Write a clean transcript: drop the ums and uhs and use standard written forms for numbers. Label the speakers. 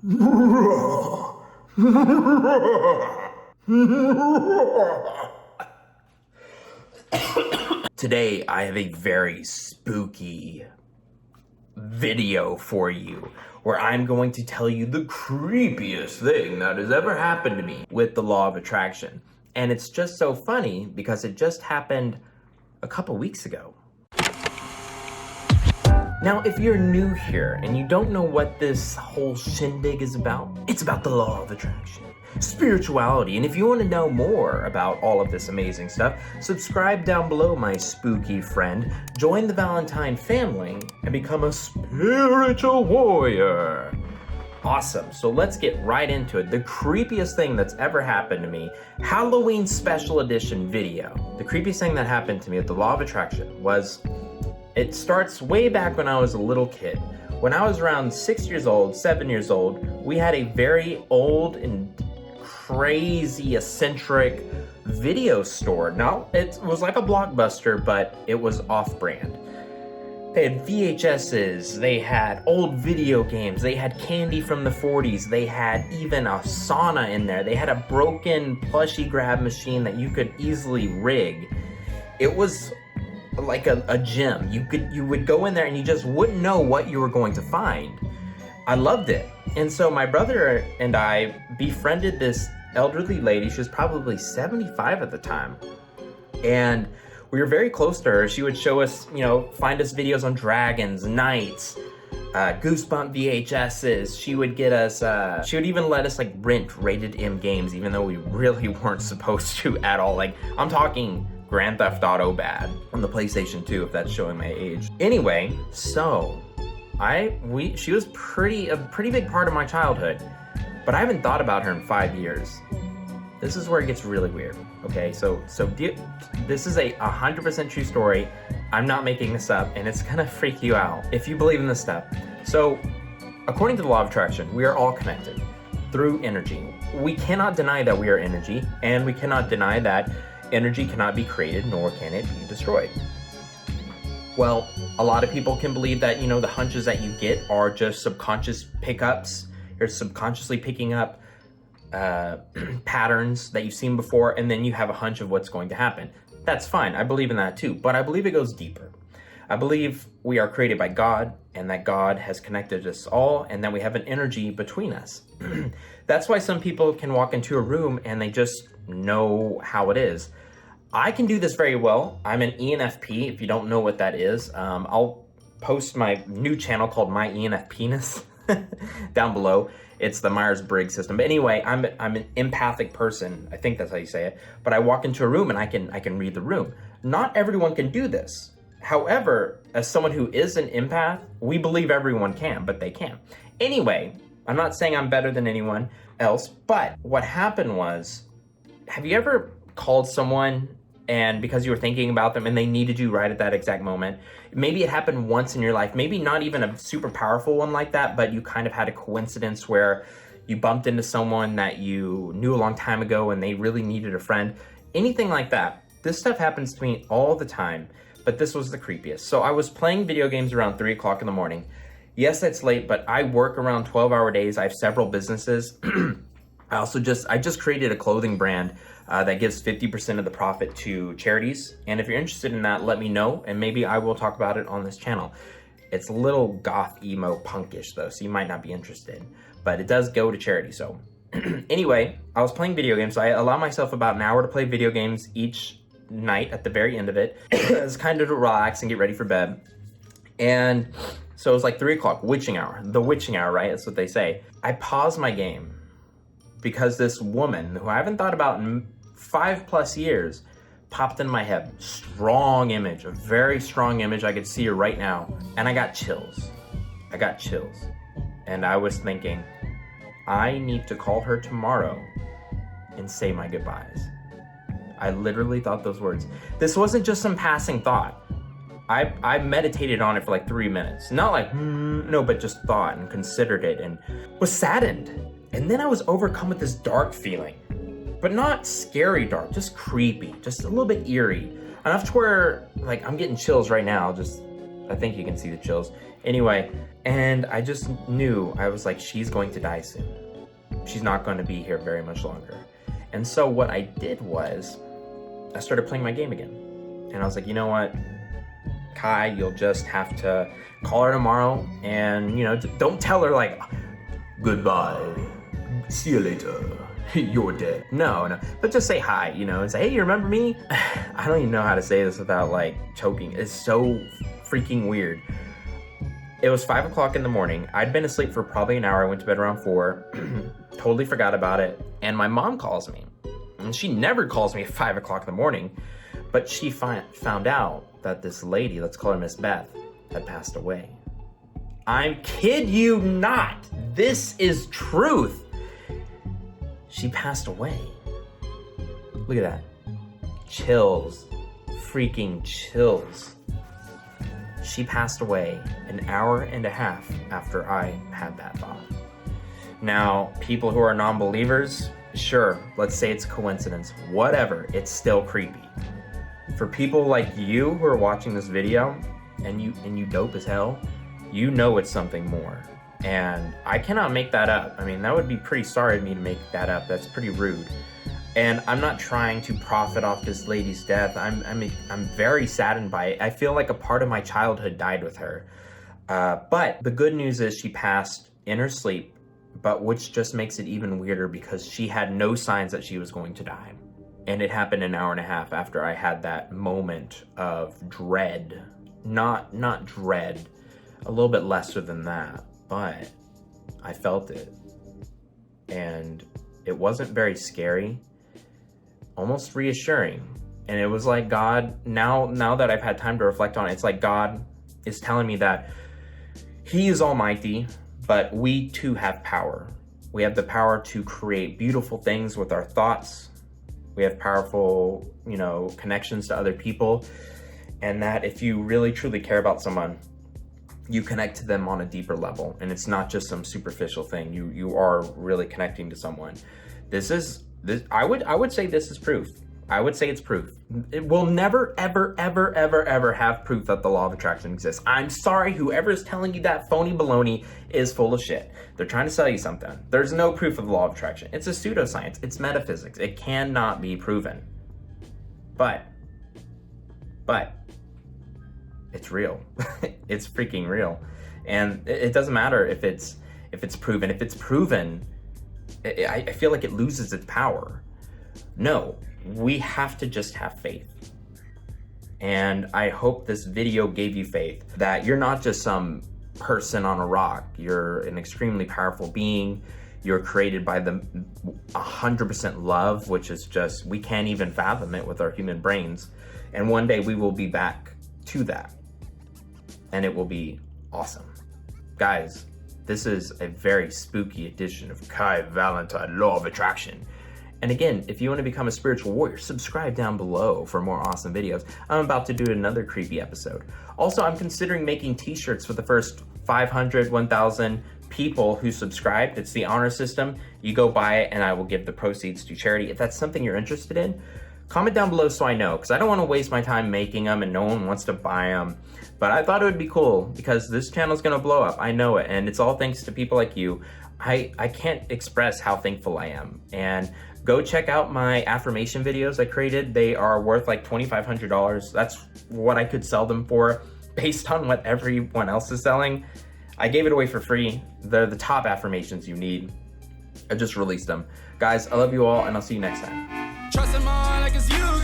Speaker 1: Today, I have a very spooky video for you where I'm going to tell you the creepiest thing that has ever happened to me with the law of attraction. And it's just so funny because it just happened a couple weeks ago. Now, if you're new here and you don't know what this whole shindig is about, it's about the law of attraction, spirituality, and if you want to know more about all of this amazing stuff, subscribe down below, my spooky friend, join the Valentine family, and become a spiritual warrior. Awesome, so let's get right into it. The creepiest thing that's ever happened to me, Halloween special edition video. The creepiest thing that happened to me with the law of attraction was, it starts way back when I was a little kid. When I was around 6 years old, 7 years old, we had a very old and crazy eccentric video store. Now, it was like a Blockbuster, but it was off-brand. They had VHSs, they had old video games, they had candy from the 40s, they had even a sauna in there, they had a broken plushie grab machine that you could easily rig. It was like a gym. You would go in there and you just wouldn't know what you were going to find. I loved it. And so my brother and I befriended this elderly lady. She was probably 75 at the time. And we were very close to her. She would show us, find us videos on dragons, knights, Goosebump VHSs. She would get us, she would even let us rent rated M games, even though we really weren't supposed to at all. I'm talking Grand Theft Auto bad on the PlayStation 2, if that's showing my age. Anyway, so she was a pretty big part of my childhood, but I haven't thought about her in 5 years. This is where it gets really weird. Okay, so this is a 100% true story. I'm not making this up, and it's gonna freak you out if you believe in this stuff. So, according to the law of attraction, we are all connected through energy. We cannot deny that we are energy, and we cannot deny that energy cannot be created, nor can it be destroyed. Well, a lot of people can believe that, the hunches that you get are just subconscious pickups. You're subconsciously picking up patterns that you've seen before, and then you have a hunch of what's going to happen. That's fine. I believe in that too, but I believe it goes deeper. I believe we are created by God, and that God has connected us all, and that we have an energy between us. That's why some people can walk into a room and they just know how it is. I can do this very well. I'm an ENFP, if you don't know what that is. I'll post my new channel called My ENF Penis down below. It's the Myers-Briggs system. But anyway, I'm an empathic person. I think that's how you say it. But I walk into a room and I can read the room. Not everyone can do this. However, as someone who is an empath, we believe everyone can, but they can't. Anyway, I'm not saying I'm better than anyone else, but what happened was, have you ever called someone and because you were thinking about them and they needed you right at that exact moment? Maybe it happened once in your life, maybe not even a super powerful one like that, but you kind of had a coincidence where you bumped into someone that you knew a long time ago and they really needed a friend. Anything like that. This stuff happens to me all the time, but this was the creepiest. So I was playing video games around 3 o'clock in the morning. Yes, that's late, but I work around 12-hour days. I have several businesses. I just created a clothing brand that gives 50% of the profit to charities. And if you're interested in that, let me know, and maybe I will talk about it on this channel. It's a little goth, emo, punkish though, so you might not be interested, but it does go to charity. So anyway, I was playing video games. So I allow myself about an hour to play video games each night at the very end of it. It's kind of to relax and get ready for bed. And so it was like 3 o'clock, witching hour, the witching hour, right? That's what they say. I paused my game because this woman, who I haven't thought about in 5+ years, popped in my head. Strong image, a very strong image. I could see her right now. And I got chills. And I was thinking, I need to call her tomorrow and say my goodbyes. I literally thought those words. This wasn't just some passing thought. I meditated on it for like 3 minutes. Not no, but just thought and considered it and was saddened. And then I was overcome with this dark feeling, but not scary dark, just creepy, just a little bit eerie. Enough to where I'm getting chills right now, just I think you can see the chills. Anyway, and I just knew, I was like, she's going to die soon. She's not going to be here very much longer. And so what I did was, I started playing my game again. And I was like, you know what, Kai, you'll just have to call her tomorrow and, you know, don't tell her like, goodbye, see you later, you're dead. No, but just say hi, you know, and say, hey, you remember me? I don't even know how to say this without like choking. It's so freaking weird. It was 5 o'clock in the morning. I'd been asleep for probably an hour. I went to bed around 4, totally forgot about it. And my mom calls me, and she never calls me at 5 o'clock in the morning, but she found out that this lady, let's call her Miss Beth, had passed away. I kid you not. This is truth. She passed away. Look at that. Chills. Freaking chills. She passed away an hour and a half after I had that thought. Now, people who are non-believers, sure, let's say it's a coincidence. Whatever, it's still creepy. For people like you who are watching this video, and you dope as hell, you know it's something more. And I cannot make that up. I mean, that would be pretty sorry of me to make that up. That's pretty rude. And I'm not trying to profit off this lady's death. I'm very saddened by it. I feel like a part of my childhood died with her. But the good news is she passed in her sleep, but which just makes it even weirder because she had no signs that she was going to die. And it happened an hour and a half after I had that moment of dread. Not dread, a little bit lesser than that, but I felt it. And it wasn't very scary, almost reassuring. And it was like God, now that I've had time to reflect on it, it's like God is telling me that He is almighty, but we too have power. We have the power to create beautiful things with our thoughts. We have powerful, you know, connections to other people. And that if you really truly care about someone, you connect to them on a deeper level. And it's not just some superficial thing. You are really connecting to someone. I would say this is proof. I would say it's proof. It will never, ever, ever, ever, ever have proof that the law of attraction exists. I'm sorry, whoever is telling you that phony baloney is full of shit. They're trying to sell you something. There's no proof of the law of attraction. It's a pseudoscience. It's metaphysics. It cannot be proven. But it's real. It's freaking real. And it doesn't matter if it's proven. If it's proven, I feel like it loses its power. No, we have to just have faith. And I hope this video gave you faith that you're not just some person on a rock. You're an extremely powerful being. You're created by the 100% love, which is just, we can't even fathom it with our human brains. And one day we will be back to that. And it will be awesome. Guys, this is a very spooky edition of Kai Valentine Law of Attraction. And again, if you want to become a spiritual warrior, subscribe down below for more awesome videos. I'm about to do another creepy episode. Also, I'm considering making t-shirts for the first 500, 1,000 people who subscribed. It's the honor system. You go buy it and I will give the proceeds to charity. If that's something you're interested in, comment down below so I know, because I don't want to waste my time making them and no one wants to buy them. But I thought it would be cool because this channel is going to blow up. I know it. And it's all thanks to people like you. I can't express how thankful I am. And go check out my affirmation videos I created. They are worth like $2,500. That's what I could sell them for based on what everyone else is selling. I gave it away for free. They're the top affirmations you need. I just released them. Guys, I love you all and I'll see you next time.
Speaker 2: Trust them all like it's you.